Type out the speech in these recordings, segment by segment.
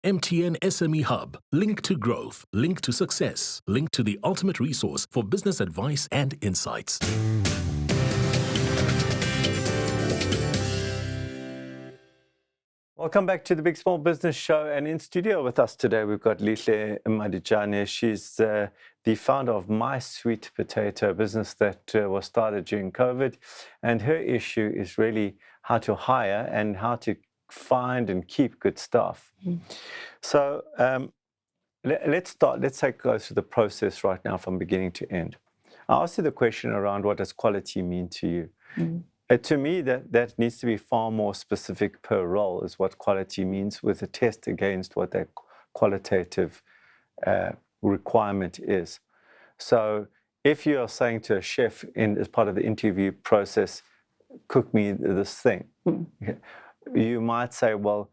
MTN SME Hub. Link to growth. Link to success. Link to the ultimate resource for business advice and insights. Welcome back to the Big Small Business Show, and in studio with us today we've got Lihle Malitjane. She's the founder of My Sweet Potato, a business that was started during COVID, and her issue is really how to hire and how to find and keep good staff. So let's start. Let's go through the process right now from beginning to end. I asked you the question around what does quality mean to you. To me, that needs to be far more specific per role, is what quality means, with a test against what that qualitative requirement is. So if you are saying to a chef as part of the interview process, cook me this thing, you might say, well,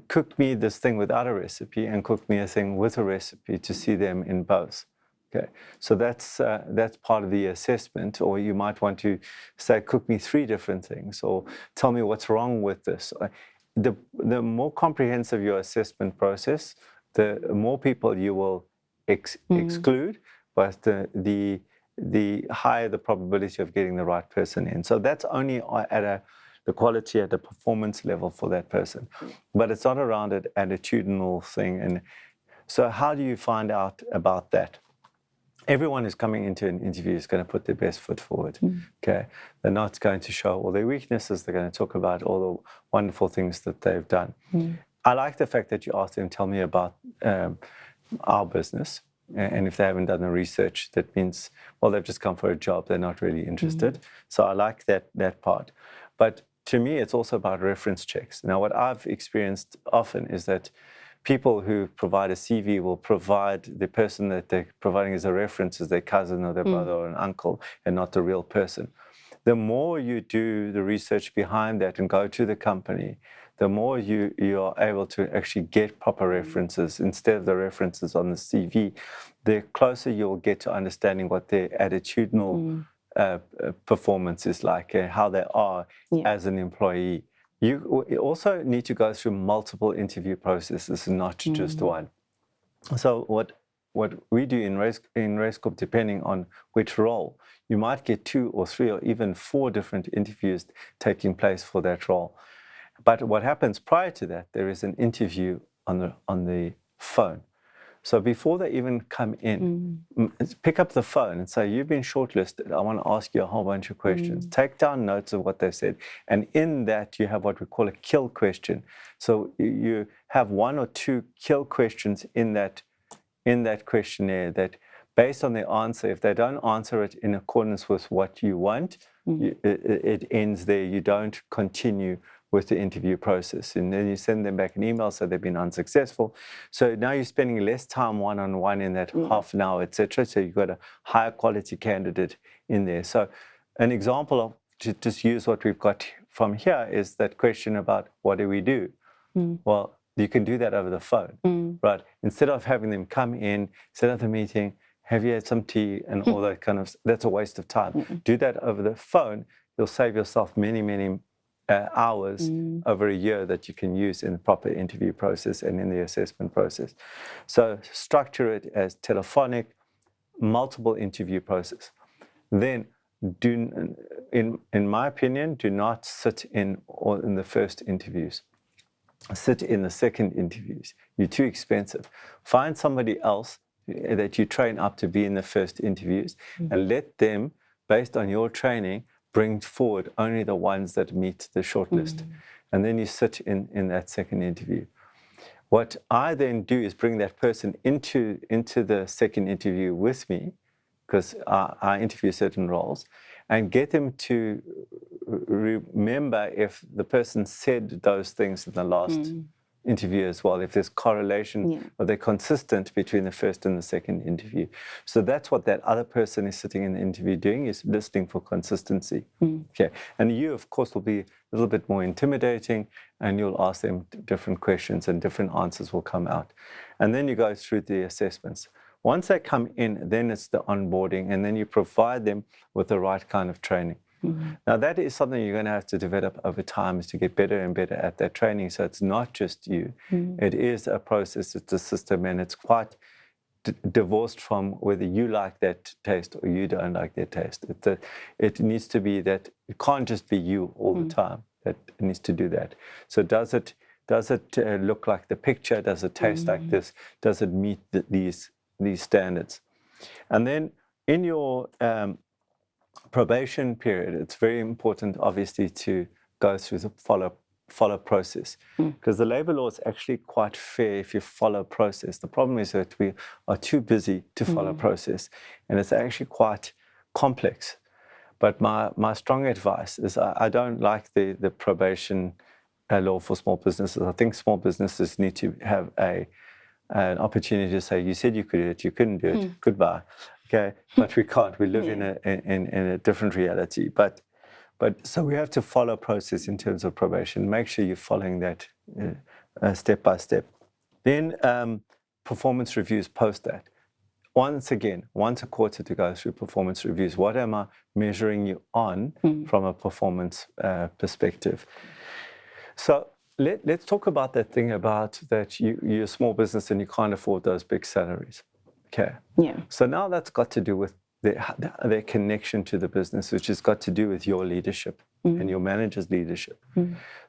cook me this thing without a recipe and cook me a thing with a recipe to see them in both. Okay, so that's part of the assessment. Or you might want to say, cook me 3 different things, or tell me what's wrong with this. The more comprehensive your assessment process, the more people you will exclude, but the higher the probability of getting the right person in. So that's only at the quality at the performance level for that person, but it's not around an attitudinal thing. And so how do you find out about that? Everyone who's coming into an interview is going to put their best foot forward. Okay, they're not going to show all their weaknesses. They're going to talk about all the wonderful things that they've done. I like the fact that you asked them, tell me about our business. And if they haven't done the research, that means, well, they've just come for a job. They're not really interested. So I like that part. But to me, it's also about reference checks. Now, what I've experienced often is that people who provide a CV will provide the person that they're providing as a reference as their cousin or their brother or an uncle, and not the real person. The more you do the research behind that and go to the company, the more you are able to actually get proper references instead of the references on the CV, the closer you'll get to understanding what their attitudinal performance is like, how they are as an employee. You also need to go through multiple interview processes, not just one. So what we do in Raizcorp, depending on which role, you might get 2 or 3 or even 4 different interviews taking place for that role. But what happens prior to that, there is an interview on the phone. So before they even come in, pick up the phone and say, you've been shortlisted. I want to ask you a whole bunch of questions. Take down notes of what they've said. And in that, you have what we call a kill question. So you have 1 or 2 kill questions in that questionnaire that, based on their answer, if they don't answer it in accordance with what you want, it ends there. You don't continue with the interview process, and then you send them back an email so they've been unsuccessful. So now you're spending less time one-on-one in that half an hour, etc. So you've got a higher quality candidate in there. So an example of, to just use what we've got from here, is that question about what do we do? Well, you can do that over the phone, right? Instead of having them come in, set up the meeting, have you had some tea and all that kind of, that's a waste of time. Do that over the phone. You'll save yourself many hours over a year that you can use in the proper interview process and in the assessment process. So structure it as telephonic, multiple interview process. Then, in my opinion, do not sit in the first interviews. Sit in the second interviews. You're too expensive. Find somebody else that you train up to be in the first interviews, and let them, based on your training, bring forward only the ones that meet the shortlist. And then you sit in that second interview. What I then do is bring that person into the second interview with me, because I interview certain roles, and get them to remember if the person said those things in the last interview as well, if there's correlation or they're consistent between the first and the second interview. So that's what that other person is sitting in the interview doing, is listening for consistency. Okay, and you, of course, will be a little bit more intimidating, and you'll ask them different questions and different answers will come out. And then you go through the assessments. Once they come in, then it's the onboarding, and then you provide them with the right kind of training. Now, that is something you're going to have to develop over time, is to get better and better at that training. So it's not just you. It is a process, it's a system, and it's quite divorced from whether you like that taste or you don't like that taste. It needs to be that it can't just be you all the time. That it needs to do that. So does it look like the picture? Does it taste like this? Does it meet these standards? And then in your probation period, it's very important, obviously, to go through the follow process, because the labor law is actually quite fair if you follow process. The problem is that we are too busy to follow process, and it's actually quite complex. But my strong advice is I don't like the probation law for small businesses. I think small businesses need to have an opportunity to say, you said you could do it, you couldn't do it, goodbye. Okay, but we can't. We live in a different reality. But so we have to follow process in terms of probation. Make sure you're following that step by step. Then performance reviews post that. Once a quarter to go through performance reviews. What am I measuring you on from a performance perspective? So let's talk about that thing about that you're a small business and you can't afford those big salaries. Okay. Yeah. So now that's got to do with their connection to the business, which has got to do with your leadership and your manager's leadership.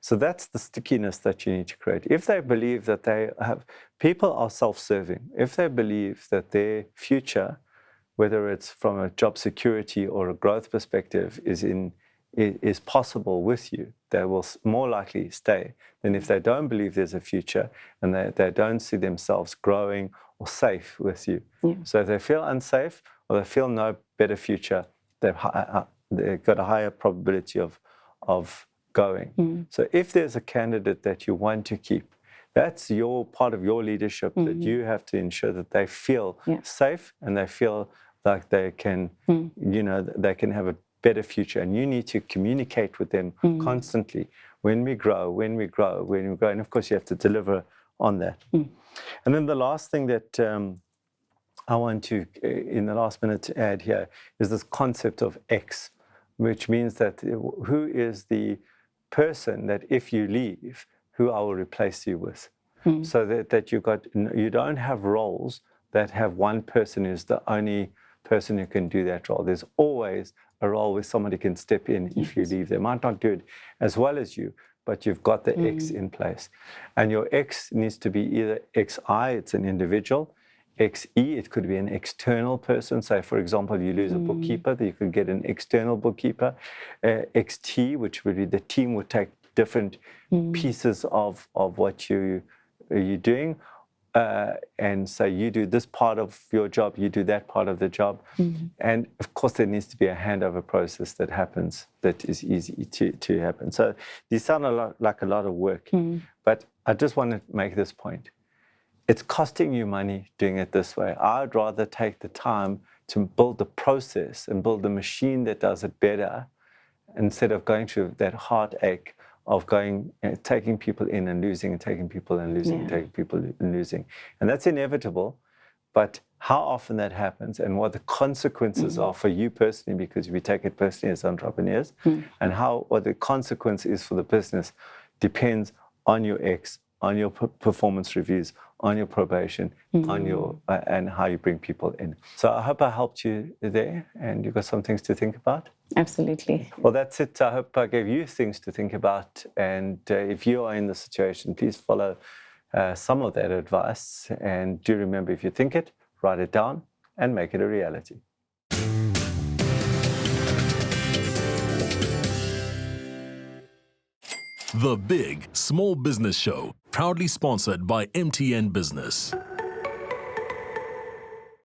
So that's the stickiness that you need to create. If they believe that people are self-serving, if they believe that their future, whether it's from a job security or a growth perspective, is possible with you, they will more likely stay than if they don't believe there's a future and they don't see themselves growing or safe with you. Yeah. So if they feel unsafe or they feel no better future, they've got a higher probability of going. So if there's a candidate that you want to keep, that's your part of your leadership, that you have to ensure that they feel safe and they feel like they can, they can have a better future. And you need to communicate with them constantly. When we grow. And of course, you have to deliver on that. And then the last thing that I want to, in the last minute, to add here is this concept of X, which means that who is the person that if you leave, who I will replace you with. So that you don't have roles that have one person who's the only person who can do that role. There's always a role where somebody can step in if you leave. They might not do it as well as you, but you've got the X in place. And your X needs to be either XI, it's an individual, XE, it could be an external person. Say, for example, you lose a bookkeeper, you could get an external bookkeeper. XT, which would be the team would take different pieces of what you're doing. And say you do this part of your job, you do that part of the job. And of course, there needs to be a handover process that happens that is easy to happen. So these sound like a lot of work, but I just want to make this point. It's costing you money doing it this way. I'd rather take the time to build the process and build the machine that does it better instead of going through that heartache of taking people in and losing, and taking people and losing, and taking people and losing. And that's inevitable, but how often that happens and what the consequences are for you personally, because we take it personally as entrepreneurs, and what the consequence is for the business depends on your X, on your performance reviews, on your probation, on your and how you bring people in. So I hope I helped you there and you've got some things to think about. Absolutely. Well, that's it. I hope I gave you things to think about. And if you are in the situation, please follow some of that advice. And do remember, if you think it, write it down and make it a reality. The Big Small Business Show, proudly sponsored by MTN Business.